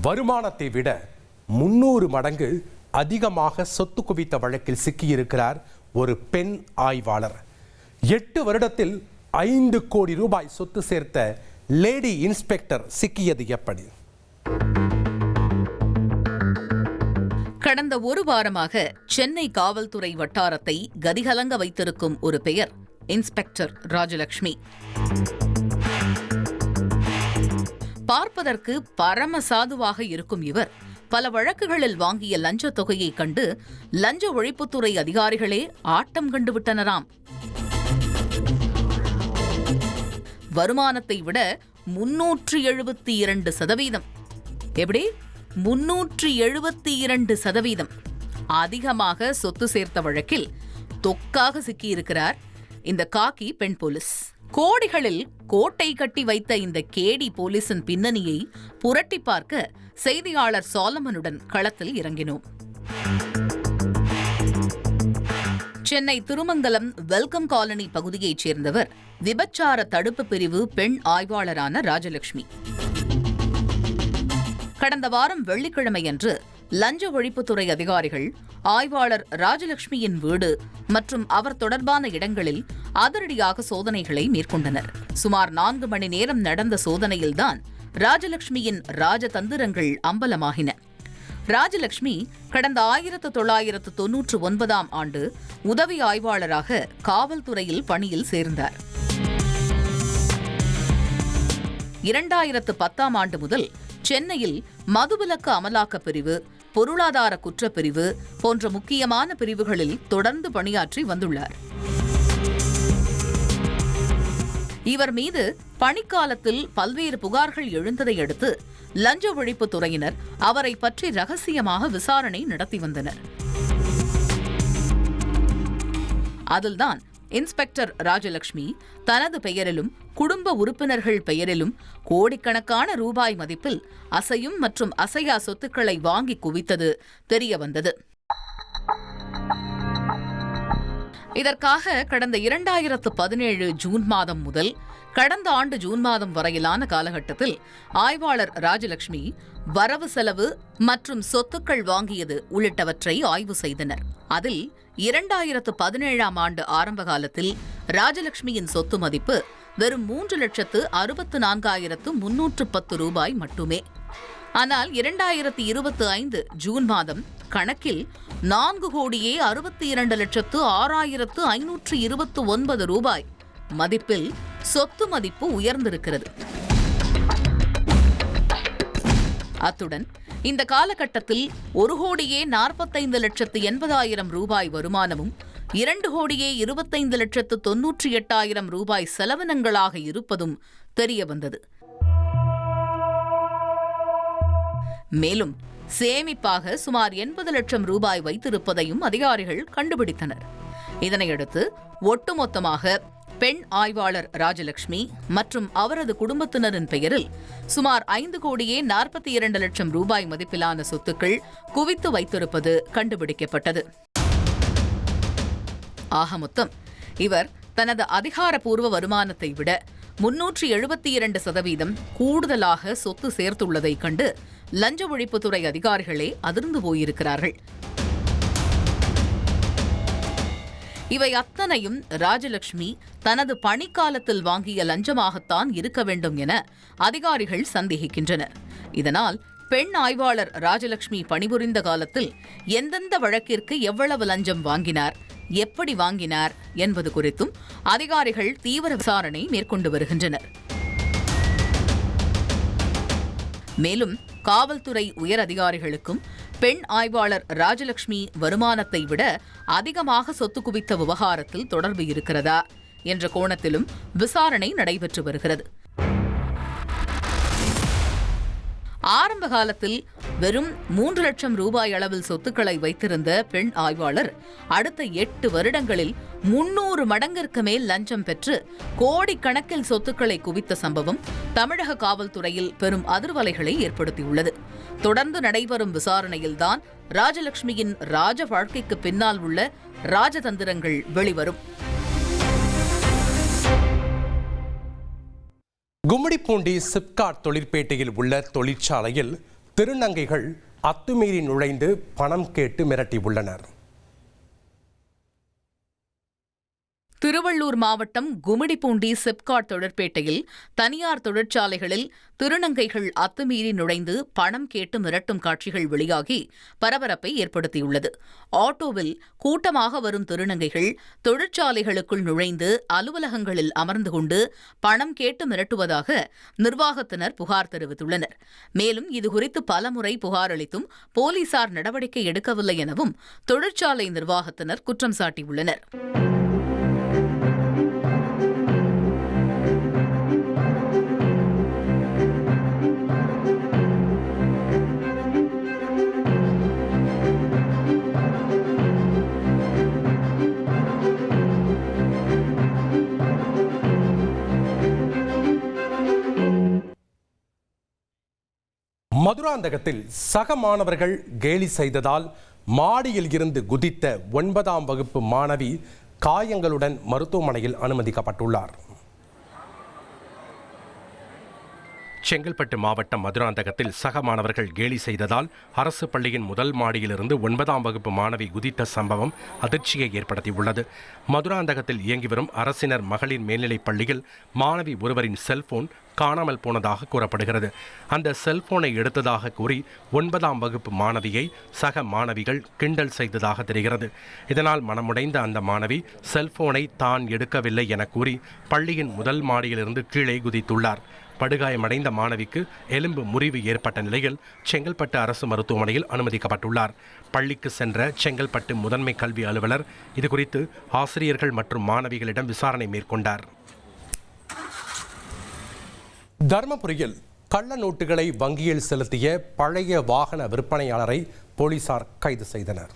வருமானத்தை விட 300 மடங்கு அதிகமாக சொத்து குவித்த வழக்கில் சிக்கியிருக்கிறார் ஒரு பெண் ஆய்வாளர். 8 வருடத்தில் 5 கோடி ரூபாய் சொத்து சேர்த்த லேடி இன்ஸ்பெக்டர் சிக்கியது எப்படி? கடந்த ஒரு வாரமாக சென்னை காவல்துறை வட்டாரத்தை கதிகலங்க வைத்திருக்கும் ஒரு பெயர் இன்ஸ்பெக்டர் ராஜலட்சுமி. பார்ப்பதற்கு பரம சாதுவாக இருக்கும் இவர் பல வழக்குகளில் வாங்கிய லஞ்ச தொகையை கண்டு லஞ்ச ஒழிப்புத்துறை அதிகாரிகளே ஆட்டம் கண்டுவிட்டனராம். வருமானத்தை விட 372%. எப்படி? 372% அதிகமாக சொத்து சேர்த்த வழக்கில் தொக்காக சிக்கியிருக்கிறார் இந்த காக்கி பெண் போலீஸ். கோடிகளில் கோட்டை கட்டி வைத்த இந்த கேடி போலீசின் பின்னணியை புரட்டி பார்க்க செய்தியாளர் சாலமனுடன் களத்தில் இறங்கினோம். சென்னை திருமங்கலம் வெல்கம் காலனி பகுதியைச் சேர்ந்தவர் விபச்சார தடுப்பு பிரிவு பெண் ஆய்வாளரான ராஜலட்சுமி. கடந்த வாரம் வெள்ளிக்கிழமையன்று லஞ்ச ஒழிப்புத்துறை அதிகாரிகள் ஆய்வாளர் ராஜலட்சுமியின் வீடு மற்றும் அவர் தொடர்பான இடங்களில் அதிரடியாக சோதனைகளை மேற்கொண்டனர். சுமார் 4 மணி நேரம் நடந்த சோதனையில்தான் ராஜலட்சுமியின் ராஜதந்திரங்கள் அம்பலமாகின. ராஜலட்சுமி கடந்த 1999ஆம் ஆண்டு உதவி ஆய்வாளராக காவல்துறையில் பணியில் சேர்ந்தார். 2010ஆம் ஆண்டு முதல் சென்னையில் மதுவிலக்கு அமலாக்கப் பிரிவு, பொருளாதார குற்றப்பிரிவு போன்ற முக்கியமான பிரிவுகளில் தொடர்ந்து பணியாற்றி வந்துள்ளார். இவர் மீது பணிக்காலத்தில் பல்வேறு புகார்கள் எழுந்ததை அடுத்து லஞ்ச ஒழிப்புத் துறையினர் அவரை பற்றி ரகசியமாக விசாரணை நடத்தி வந்தனர். அதில்தான் இன்ஸ்பெக்டர் ராஜலட்சுமி தனது பெயரிலும் குடும்ப உறுப்பினர்கள் பெயரிலும் கோடிக்கணக்கான ரூபாய் மதிப்பில் அசையும் மற்றும் அசையா சொத்துக்களை வாங்கி குவித்தது தெரியவந்தது. இதற்காக கடந்த 2017 ஜூன் மாதம் முதல் கடந்த ஆண்டு ஜூன் மாதம் வரையிலான காலகட்டத்தில் ஆய்வாளர் ராஜலட்சுமி வரவு செலவு மற்றும் சொத்துக்கள் வாங்கியது உள்ளிட்டவற்றை ஆய்வு செய்தனர். அதில் 2017ஆம் ஆண்டு ஆரம்ப காலத்தில் ராஜலட்சுமியின் சொத்து மதிப்பு வெறும் 3,64,310 ரூபாய் மட்டுமே. ஆனால் 2025 ஜூன் மாதம் கணக்கில் 4,62,06,529 ரூபாய் மதிப்பில் சொத்து மதிப்பு உயர்ந்திருக்கிறது. அத்துடன் இந்த காலகட்டத்தில் 1,45,80,000 ரூபாய் வருமானமும் 2,25,98,000 ரூபாய் செலவினங்களாக இருப்பதும் தெரியவந்தது. மேலும் சேமிப்பாக சுமார் 80 லட்சம் ரூபாய் வைத்திருப்பதையும் அதிகாரிகள் கண்டுபிடித்தனர். இதனையடுத்து ஒட்டுமொத்தமாக பெண் ஆய்வாளர் ராஜலட்சுமி மற்றும் அவரது குடும்பத்தினரின் பெயரில் சுமார் 5,42,00,000 ரூபாய் மதிப்பிலான சொத்துக்கள் குவித்து வைத்திருப்பது கண்டுபிடிக்கப்பட்டது. ஆக மொத்தம் இவர் தனது அதிகாரப்பூர்வ வருமானத்தை விட 372% கூடுதலாக சொத்து சேர்த்துள்ளதை கண்டு லஞ்ச ஒழிப்புத்துறை அதிகாரிகளே அதிர்ந்து போயிருக்கிறார்கள். இவை அத்தனையும் ராஜலட்சுமி தனது பணிக்காலத்தில் வாங்கிய லஞ்சமாகத்தான் இருக்க வேண்டும் என அதிகாரிகள் சந்தேகிக்கின்றனர். இதனால் பெண் ஆய்வாளர் ராஜலட்சுமி பணிபுரிந்த காலத்தில் எந்தெந்த வழக்கிற்கு எவ்வளவு லஞ்சம் வாங்கினார், எப்படி வாங்கினார் என்பது குறித்தும் அதிகாரிகள் தீவிர விசாரணை மேற்கொண்டு வருகின்றனர். மேலும் காவல்துறை உயர் அதிகாரிகளுக்கும் பெண் ஆய்வாளர் ராஜலட்சுமி வருமானத்தை விட அதிகமாக சொத்து குவித்த விவகாரத்தில் தொடர்பு இருக்கிறதா என்ற கோணத்திலும் விசாரணை நடைபெற்று வருகிறது. ஆரம்ப காலத்தில் வெறும் 3 லட்சம் ரூபாய் அளவில் சொத்துக்களை வைத்திருந்த பெண் ஆய்வாளர் அடுத்த 8 வருடங்களில் 300 மடங்கிற்கு மேல் லஞ்சம் பெற்று கோடிக்கணக்கில் சொத்துக்களை குவித்த சம்பவம் தமிழக காவல்துறையில் பெரும் அதிர்வலைகளை ஏற்படுத்தியுள்ளது. தொடர்ந்து நடைபெறும் விசாரணையில்தான் ராஜலட்சுமியின் ராஜ வாழ்க்கைக்கு பின்னால் உள்ள ராஜதந்திரங்கள் வெளிவரும். கும்மிடிப்பூண்டி சிப்காட் தொழிற்பேட்டையில் உள்ள தொழிற்சாலையில் திருநங்கைகள் அத்துமீறி நுழைந்து பணம் கேட்டு மிரட்டியுள்ளனர். திருவள்ளூர் மாவட்டம் கும்மிடிப்பூண்டி சிப்காட் தொழிற்பேட்டையில் தனியார் தொழிற்சாலைகளில் திருநங்கைகள் அத்துமீறி நுழைந்து பணம் கேட்டு மிரட்டும் காட்சிகள் வெளியாகி பரபரப்பை ஏற்படுத்தியுள்ளது. ஆட்டோவில் கூட்டமாக வரும் திருநங்கைகள் தொழிற்சாலைகளுக்குள் நுழைந்து அலுவலகங்களில் அமர்ந்து கொண்டு பணம் கேட்டு மிரட்டுவதாக நிர்வாகத்தினர் புகார் தெரிவித்துள்ளனர். மேலும் இதுகுறித்து பலமுறை புகார் அளித்தும் போலீசார் நடவடிக்கை எடுக்கவில்லை எனவும் தொழிற்சாலை நிர்வாகத்தினர் குற்றம் சாட்டியுள்ளனர். மதுராந்தகத்தில் சக மாணவர்கள் கேலி செய்ததால் மாடியில் இருந்து குதித்த 9ஆம் வகுப்பு மாணவி காயங்களுடன் மருத்துவமனையில் அனுமதிக்கப்பட்டுள்ளார். செங்கல்பட்டு மாவட்டம் மதுராந்தகத்தில் சக மாணவர்கள் கேலி செய்ததால் அரசு பள்ளியின் முதல் மாடியிலிருந்து 9ஆம் வகுப்பு மாணவி குதித்த சம்பவம் அதிர்ச்சியை ஏற்படுத்தியுள்ளது. மதுராந்தகத்தில் இயங்கி வரும் அரசினர் மகளிர் மேல்நிலைப் பள்ளியில் மாணவி ஒருவரின் செல்போன் காணாமல் போனதாக கூறப்படுகிறது. அந்த செல்போனை எடுத்ததாக கூறி 9ஆம் வகுப்பு மாணவியை சக மாணவிகள் கிண்டல் செய்ததாக தெரிகிறது. இதனால் மனமுடைந்த அந்த மாணவி செல்போனை தான் எடுக்கவில்லை என கூறி பள்ளியின் முதல் மாடியிலிருந்து கீழே குதித்துள்ளார். படுகாயமடைந்த மாணவிக்கு எலும்பு முறிவு ஏற்பட்ட நிலையில் செங்கல்பட்டு அரசு மருத்துவமனையில் அனுமதிக்கப்பட்டுள்ளார். பள்ளிக்கு சென்ற செங்கல்பட்டு முதன்மை கல்வி அலுவலர் இதுகுறித்து ஆசிரியர்கள் மற்றும் மாணவிகளிடம் விசாரணை மேற்கொண்டார். தர்மபுரியில் கள்ள நோட்டுகளை வங்கியில் செலுத்திய பழைய வாகன விற்பனையாளரை போலீசார் கைது செய்தனர்.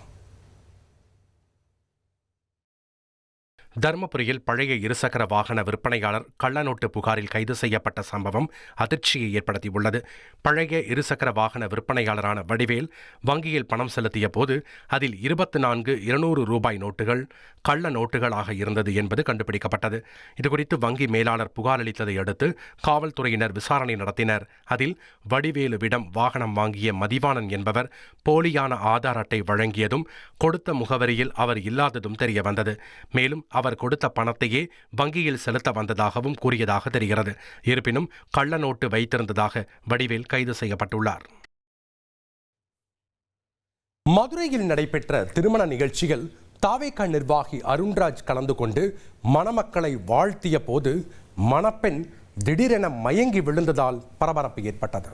தர்மபுரியில் பழைய இருசக்கர வாகன விற்பனையாளர் கள்ளநோட்டு புகாரில் கைது செய்யப்பட்ட சம்பவம் அதிர்ச்சியை ஏற்படுத்தியுள்ளது. பழைய இருசக்கர வாகன விற்பனையாளரான வடிவேல் வங்கியில் பணம் செலுத்திய போது அதில் 24,200 ரூபாய் நோட்டுகள் கள்ள நோட்டுகளாக இருந்தது என்பது கண்டுபிடிக்கப்பட்டது. இதுகுறித்து வங்கி மேலாளர் புகார் அளித்ததை அடுத்து காவல்துறையினர் விசாரணை நடத்தினர். அதில் வடிவேலுவிடம் வாகனம் வாங்கிய மதிவாணன் என்பவர் போலியான ஆதார் அட்டை வழங்கியதும் கொடுத்த முகவரியில் அவர் இல்லாததும் தெரியவந்தது. மேலும் அவர் கொடுத்த பணத்தையே வங்கியில் செலுத்த வந்ததாகவும் கூறியதாக தெரிகிறது. இருப்பினும் கள்ள நோட்டு வைத்திருந்ததாக வடிவேல் கைது செய்யப்பட்டுள்ளார். மதுரையில் நடைபெற்ற திருமண நிகழ்ச்சியில் தாவேகா நிர்வாகி அருண்ராஜ் கலந்து கொண்டு மணமக்களை வாழ்த்திய போது மணப்பெண் திடீரென மயங்கி விழுந்ததால் பரபரப்பு ஏற்பட்டது.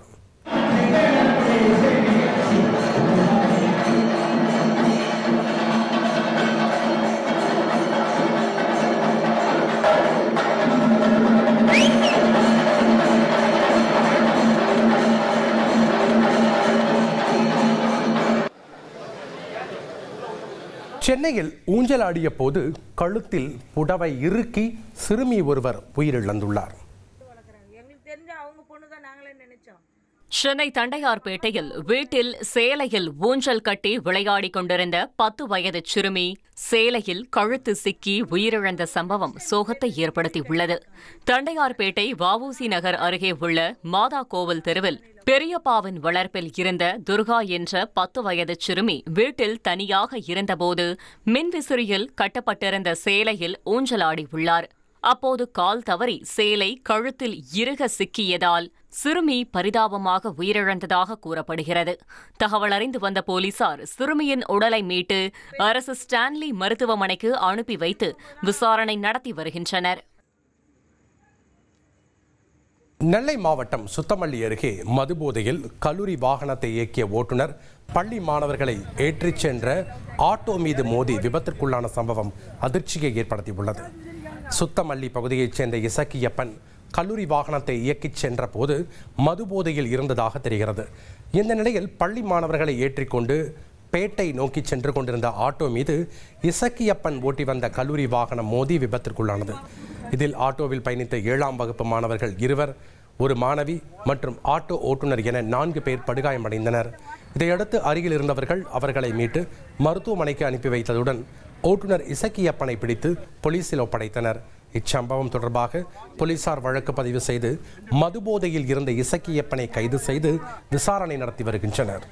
சென்னையில் ஊஞ்சலாடிய போது கழுத்தில் புடவை இறுக்கி சிறுமி ஒருவர் உயிரிழந்துள்ளார். சென்னை தண்டையார்பேட்டையில் வீட்டில் சேலையில் ஊஞ்சல் கட்டி விளையாடிக் கொண்டிருந்த 10 வயது சிறுமி சேலையில் கழுத்து சிக்கி உயிரிழந்த சம்பவம் சோகத்தை ஏற்படுத்தியுள்ளது. தண்டையார்பேட்டை வ.உ.சி. நகர் அருகே உள்ள மாதா கோவில் தெருவில் பெரியப்பாவின் வளர்ப்பில் இருந்த துர்கா என்ற 10 வயது சிறுமி வீட்டில் தனியாக இருந்தபோது மின்விசிறியில் கட்டப்பட்டிருந்த சேலையில் ஊஞ்சலாடியுள்ளார். அப்போது கால் தவறி சேலை கழுத்தில் இறுக சிக்கியதால் சிறுமி பரிதாபமாக உயிரிழந்ததாக கூறப்படுகிறது. தகவல் அறிந்து வந்த போலீசார் சிறுமியின் உடலை மீட்டு அரசு ஸ்டான்லி மருத்துவமனைக்கு அனுப்பி வைத்து விசாரணை நடத்தி வருகின்றனர். நெல்லை மாவட்டம் சுத்தமல்லி அருகே மதுபோதையில் கல்லூரி வாகனத்தை இயக்கிய ஓட்டுநர் பள்ளி மாணவர்களை ஏற்றிச் சென்ற ஆட்டோ மீது மோதி விபத்திற்குள்ளான சம்பவம் அதிர்ச்சியை ஏற்படுத்தியுள்ளது. சுத்தமல்லி பகுதியைச் சேர்ந்த இசக்கியப்பன் கல்லூரி வாகனத்தை இயக்கிச் சென்ற போது மதுபோதையில் இருந்ததாக தெரிகிறது. இந்த நிலையில் பள்ளி மாணவர்களை ஏற்றிக்கொண்டு பேட்டை நோக்கி சென்று கொண்டிருந்த ஆட்டோ மீது இசக்கியப்பன் ஓட்டி வந்த கல்லூரி வாகனம் மோதி விபத்திற்குள்ளானது. இதில் ஆட்டோவில் பயணித்த 7ஆம் வகுப்பு மாணவர்கள் 2, ஒரு மாணவி மற்றும் ஆட்டோ ஓட்டுநர் என 4 பேர் படுகாயமடைந்தனர். இதையடுத்து அருகில் இருந்தவர்கள் அவர்களை மீட்டு மருத்துவமனைக்கு அனுப்பி வைத்ததுடன் ஓட்டுநர் இசக்கியப்பனை பிடித்து போலீசில் ஒப்படைத்தனர். இச்சம்பவம் தொடர்பாக போலீசார் வழக்கு பதிவு செய்து மதுபோதையில் இருந்த இசக்கியப்பனை கைது செய்து விசாரணை நடத்தி வருகின்றனர்.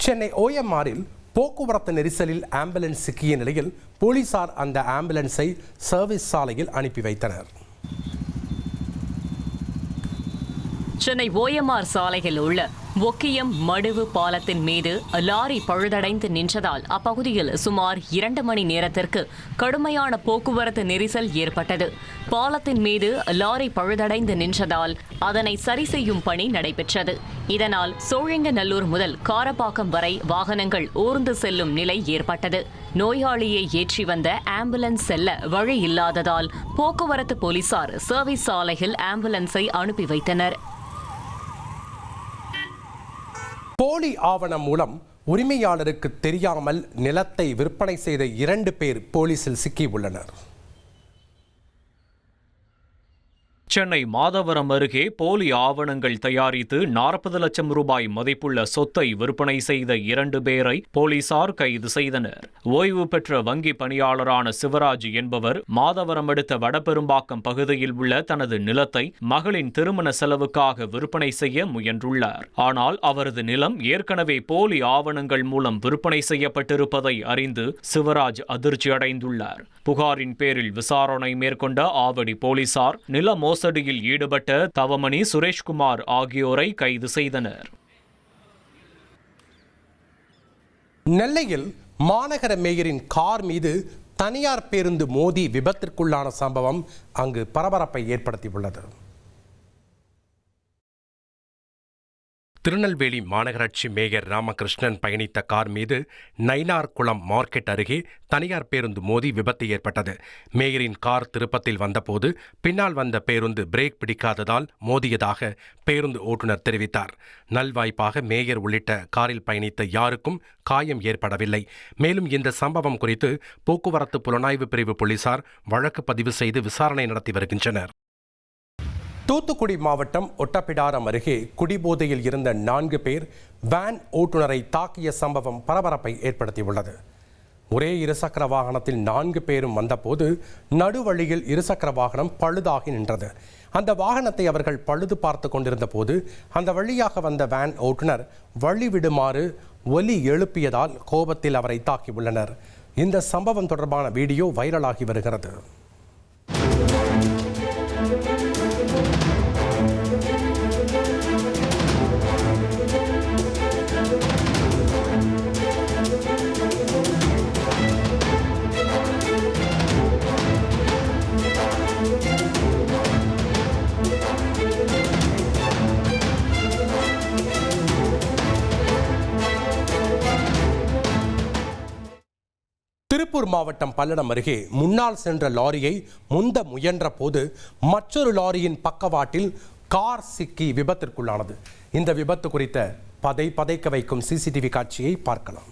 சென்னை OMRல் போக்குவரத்து நெரிசலில் ஆம்புலன்ஸ் சிக்கிய நிலையில் போலீசார் அந்த ஆம்புலன்ஸை சர்வீஸ் சாலையில் அனுப்பி வைத்தனர். சென்னை OMR சாலையில் உள்ள ஒக்கியம் மடுவு பாலத்தின் மீது லாரி பழுதடைந்து நின்றதால் அப்பகுதியில் சுமார் 2 மணி நேரத்திற்கு கடுமையான போக்குவரத்து நெரிசல் ஏற்பட்டது. பாலத்தின் மீது லாரி பழுதடைந்து நின்றதால் அதனை சரி செய்யும் பணி நடைபெற்றது. இதனால் சோழிங்கநல்லூர் முதல் காரப்பாக்கம் வரை வாகனங்கள் ஊர்ந்து செல்லும் நிலை ஏற்பட்டது. நோயாளியை ஏற்றி வந்த ஆம்புலன்ஸ் செல்ல வழி இல்லாததால் போக்குவரத்து போலீசார் சர்வீஸ் சாலையில் ஆம்புலன்ஸை அனுப்பி வைத்தனர். போலி ஆவணம் மூலம் உரிமையாளருக்கு தெரியாமல் நிலத்தை விற்பனை செய்த 2 பேர் போலீசில் சிக்கியுள்ளனர். சென்னை மாதவரம் அருகே போலி ஆவணங்கள் தயாரித்து 40 லட்சம் ரூபாய் மதிப்புள்ள சொத்தை விற்பனை செய்த 2 பேரை போலீசார் கைது செய்தனர். ஓய்வு பெற்ற வங்கி பணியாளரான சிவராஜ் என்பவர் மாதவரம் அடுத்த வடபெரும்பாக்கம் பகுதியில் உள்ள தனது நிலத்தை மகளின் திருமண செலவுக்காக விற்பனை செய்ய முயன்றுள்ளார். ஆனால் அவரது நிலம் ஏற்கனவே போலி ஆவணங்கள் மூலம் விற்பனை செய்யப்பட்டிருப்பதை அறிந்து சிவராஜ் அதிர்ச்சி அடைந்துள்ளார். புகாரின் பேரில் விசாரணை மேற்கொண்ட ஆவடி போலீசார் நில மோசடியில் ஈடுபட்ட தவமணி, சுரேஷ்குமார் ஆகியோரை கைது செய்தனர். நெல்லையில் மாநகர மேயரின் கார் மீது தனியார் பேருந்து மோதி விபத்திற்குள்ளான சம்பவம் அங்கு பரபரப்பை ஏற்படுத்தியுள்ளது. திருநெல்வேலி மாநகராட்சி மேயர் ராமகிருஷ்ணன் பயணித்த கார் மீது நயினார்குளம் மார்க்கெட் அருகே தனியார் பேருந்து மோதி விபத்து ஏற்பட்டது. மேயரின் கார் திருப்பத்தில் வந்தபோது பின்னால் வந்த பேருந்து பிரேக் பிடிக்காததால் மோதியதாக பேருந்து ஓட்டுநர் தெரிவித்தார். நல்வாய்ப்பாக மேயர் உள்ளிட்ட காரில் பயணித்த யாருக்கும் காயம் ஏற்படவில்லை. மேலும் இந்த சம்பவம் குறித்து போக்குவரத்து புலனாய்வு பிரிவு போலீசார் வழக்கு பதிவு செய்து விசாரணை நடத்தி வருகின்றனர். தூத்துக்குடி மாவட்டம் ஒட்டப்பிடாரம் அருகே குடிபோதையில் இருந்த 4 பேர் வேன் ஓட்டுநரை தாக்கிய சம்பவம் பரபரப்பை ஏற்படுத்தியுள்ளது. ஒரே இருசக்கர வாகனத்தில் 4 பேரும் வந்தபோது நடுவழியில் இருசக்கர வாகனம் பழுதாகி நின்றது. அந்த வாகனத்தை அவர்கள் பழுது பார்த்து கொண்டிருந்த போது அந்த வழியாக வந்த வேன் ஓட்டுநர் வழி விடுமாறு ஒலி எழுப்பியதால் கோபத்தில் அவரை தாக்கியுள்ளனர். இந்த சம்பவம் தொடர்பான வீடியோ வைரலாகி வருகிறது. திருப்பூர் மாவட்டம் பல்லடம் அருகே முன்னால் சென்ற லாரியை முந்த முயன்ற போது மற்றொரு லாரியின் பக்கவாட்டில் கார் சிக்கி விபத்திற்குள்ளானது. இந்த விபத்து குறித்த பதைக்க வைக்கும் சிசிடிவி காட்சியை பார்க்கலாம்.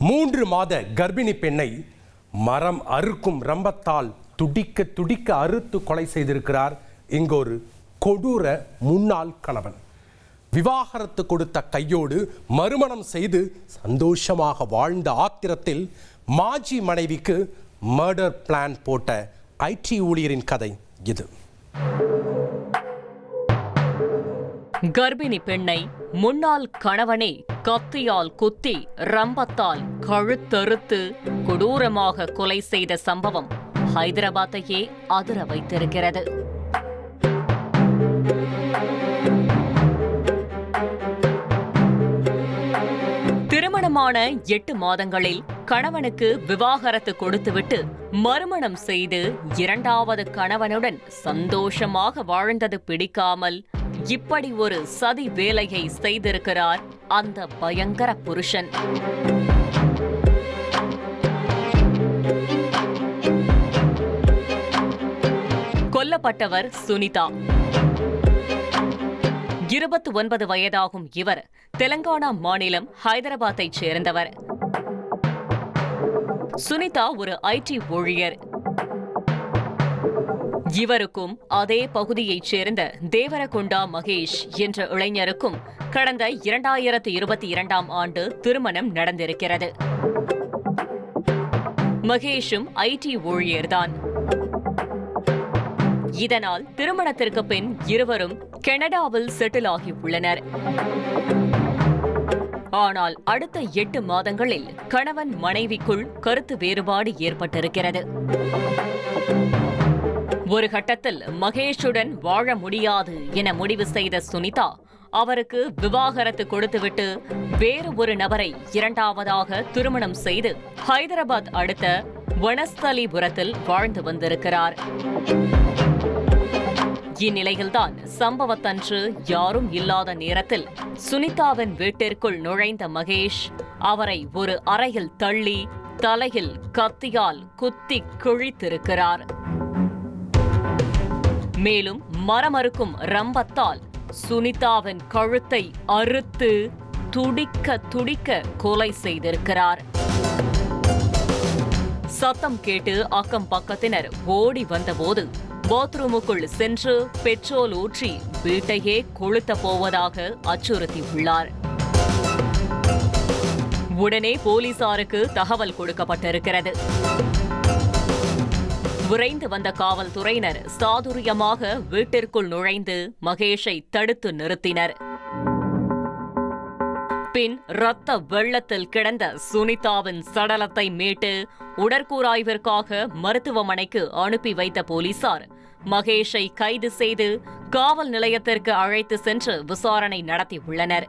மூன்று மாத கர்ப்பிணி பெண்ணை மரம் அறுக்கும் ரம்பத்தால் துடிக்க அறுத்து கொலை செய்திருக்கிறார் இங்கொரு கொடூர முன்னாள் கணவன். விவாகரத்து கொடுத்த கையோடு மறுமணம் செய்து சந்தோஷமாக வாழ்ந்த ஆத்திரத்தில் மாஜி மனைவிக்கு மர்டர் பிளான் போட்ட IT ஊழியரின் கதை இது. கர்ப்பிணி பெண்ணை முன்னாள் கணவனே கத்தியால் குத்தி ரம்பத்தால் கழுத்தறுத்து கொடூரமாக கொலை செய்த சம்பவம் ஹைதராபாத்தையே அதிர வைத்திருக்கிறது. திருமணமான 8 மாதங்களில் கணவனுக்கு விவாகரத்து கொடுத்துவிட்டு மறுமணம் செய்து 2வது கணவனுடன் சந்தோஷமாக வாழ்ந்தது பிடிக்காமல் இப்படி ஒரு சதி வேலையை செய்திருக்கிறார் அந்த பயங்கர புருஷன். கொல்லப்பட்டவர் சுனிதா. 29 வயதாகும் இவர் தெலங்கானா மாநிலம் ஹைதராபாத்தைச் சேர்ந்தவர். சுனிதா ஒரு IT ஊழியர். இவருக்கும் அதே பகுதியைச் சேர்ந்த தேவரகொண்டா மகேஷ் என்ற இளைஞருக்கும் கடந்த 2022ஆம் ஆண்டு திருமணம் நடந்திருக்கிறது. மகேஷும் IT ஊழியர்தான். இதனால் திருமணத்திற்கு பின் இருவரும் கனடாவில் செட்டில் ஆகியுள்ளனர். ஆனால் அடுத்த 8 மாதங்களில் கணவன் மனைவிக்குள் கருத்து வேறுபாடு ஏற்பட்டிருக்கிறது. ஒரு கட்டத்தில் மகேஷுடன் வாழ முடியாது என முடிவு செய்த சுனிதா அவருக்கு விவாகரத்து கொடுத்துவிட்டு வேறு ஒரு நபரை இரண்டாவதாக திருமணம் செய்து ஹைதராபாத் அடுத்த வனஸ்தலிபுரத்தில் வாழ்ந்து வந்திருக்கிறார். இந்நிலையில்தான் சம்பவத்தன்று யாரும் இல்லாத நேரத்தில் சுனிதாவின் வீட்டிற்குள் நுழைந்த மகேஷ் அவரை ஒரு அறையில் தள்ளி தலையில் கத்தியால் குத்தி கிழித்திருக்கிறார். மேலும் மரமறுக்கும் ரம்பத்தால் சுனிதாவின் கழுத்தை அறுத்து துடிக்க துடிக்க கொலை செய்திருக்கிறார். சத்தம் கேட்டு அக்கம் பக்கத்தினர் ஓடி வந்தபோது பாத்ரூமுக்குள் சென்று பெட்ரோல் ஊற்றி வீட்டையே கொளுத்த போவதாக அச்சுறுத்தியுள்ளார். உடனே போலீசாருக்கு தகவல் கொடுக்கப்பட்டிருக்கிறது. விரைந்து வந்த காவல்துறையினர் சாதுரியமாக வீட்டிற்குள் நுழைந்து மகேஷை தடுத்து நிறுத்தினர். பின் இரத்த வெள்ளத்தில் கிடந்த சுனிதாவின் சடலத்தை மீட்டு உடற்கூராய்விற்காக மருத்துவமனைக்கு அனுப்பி வைத்த போலீசார் மகேஷை கைது செய்து காவல் நிலையத்திற்கு அழைத்து சென்று விசாரணை நடத்தியுள்ளனர்.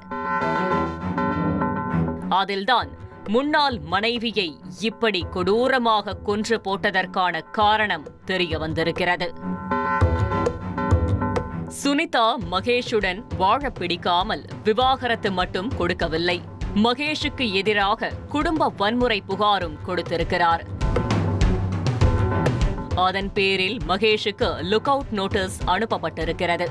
அதில்தான் முன்னாள் மனைவியை இப்படி கொடூரமாக கொன்று போட்டதற்கான காரணம் தெரிய வந்திருக்கிறது. சுனிதா மகேஷுடன் வாழ பிடிக்காமல் விவாகரத்து மட்டும் கொடுக்கவில்லை, மகேஷுக்கு எதிராக குடும்ப வன்முறை புகாரும் கொடுத்திருக்கிறார். அதன் பேரில் மகேஷுக்கு லுக் அவுட் நோட்டீஸ் அனுப்பப்பட்டிருக்கிறது.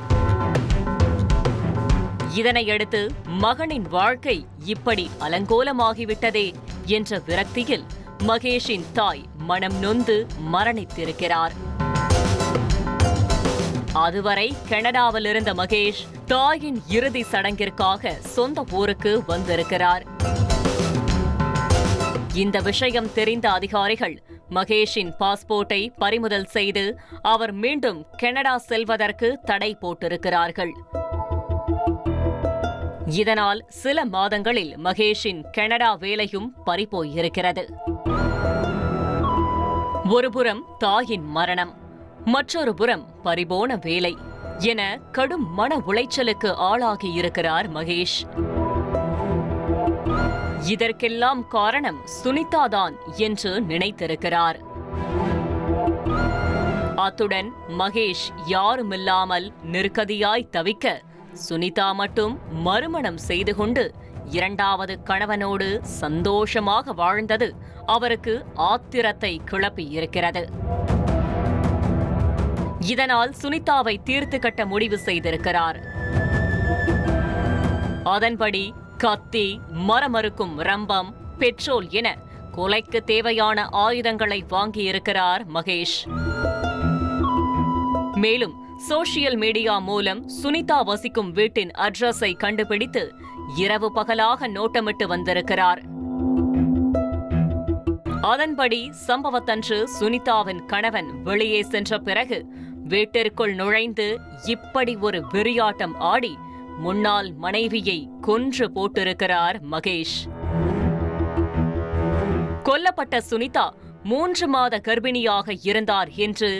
இதனையடுத்து மகனின் வாழ்க்கை இப்படி அலங்கோலமாகிவிட்டதே என்ற விரக்தியில் மகேஷின் தாய் மனம் நொந்து மரணித்திருக்கிறார். அதுவரை கனடாவில் இருந்த மகேஷ் தாயின் இறுதி சடங்கிற்காக சொந்த ஊருக்கு வந்திருக்கிறார். இந்த விஷயம் தெரிந்த அதிகாரிகள் மகேஷின் பாஸ்போர்ட்டை பறிமுதல் செய்து அவர் மீண்டும் கனடா செல்வதற்கு தடை போட்டிருக்கிறார்கள். இதனால் சில மாதங்களில் மகேஷின் கனடா வேலையும் பறிபோயிருக்கிறது. ஒருபுறம் தாயின் மரணம், மற்றொரு புறம் பறிபோன வேலை என கடும் மன உளைச்சலுக்கு ஆளாகியிருக்கிறார் மகேஷ். இதற்கெல்லாம் காரணம் சுனிதாதான் என்று நினைத்திருக்கிறார். அத்துடன் மகேஷ் யாருமில்லாமல் நிர்கதியாய் தவிக்க சுனிதா மட்டும் மறுமணம் செய்து கொண்டு இரண்டாவது கணவனோடு சந்தோஷமாக வாழ்ந்தது அவருக்கு ஆத்திரத்தை கிளப்பியிருக்கிறது. இதனால் சுனிதாவை தீர்த்து கட்ட முடிவு செய்திருக்கிறார். அதன்படி கத்தி, மரமறுக்கும் ரம்பம், பெட்ரோல் என கொலைக்கு தேவையான ஆயுதங்களை வாங்கியிருக்கிறார் மகேஷ். மேலும் சோசியல் மீடியா மூலம் சுனிதா வசிக்கும் வீட்டின் அட்ரஸை கண்டுபிடித்து இரவு பகலாக நோட்டமிட்டு வந்திருக்கிறார். அதன்படி சம்பவத்தன்று சுனிதாவின் கணவன் வெளியே சென்ற பிறகு வீட்டிற்குள் நுழைந்து இப்படி ஒரு வெறியாட்டம் ஆடி முன்னாள் மனைவியை கொன்று போட்டிருக்கிறார் மகேஷ். கொல்லப்பட்ட சுனிதா 3 மாத கர்ப்பிணியாக இருந்தார் என்று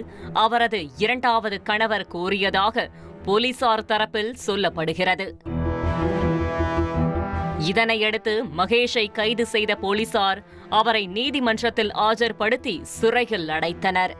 அவரது இரண்டாவது கணவர் கூறியதாக போலீசார் தரப்பில் சொல்லப்படுகிறது. இதனையடுத்து மகேஷை கைது செய்த போலீசார் அவரை நீதிமன்றத்தில் ஆஜர்படுத்தி சிறையில் அடைத்தனர்.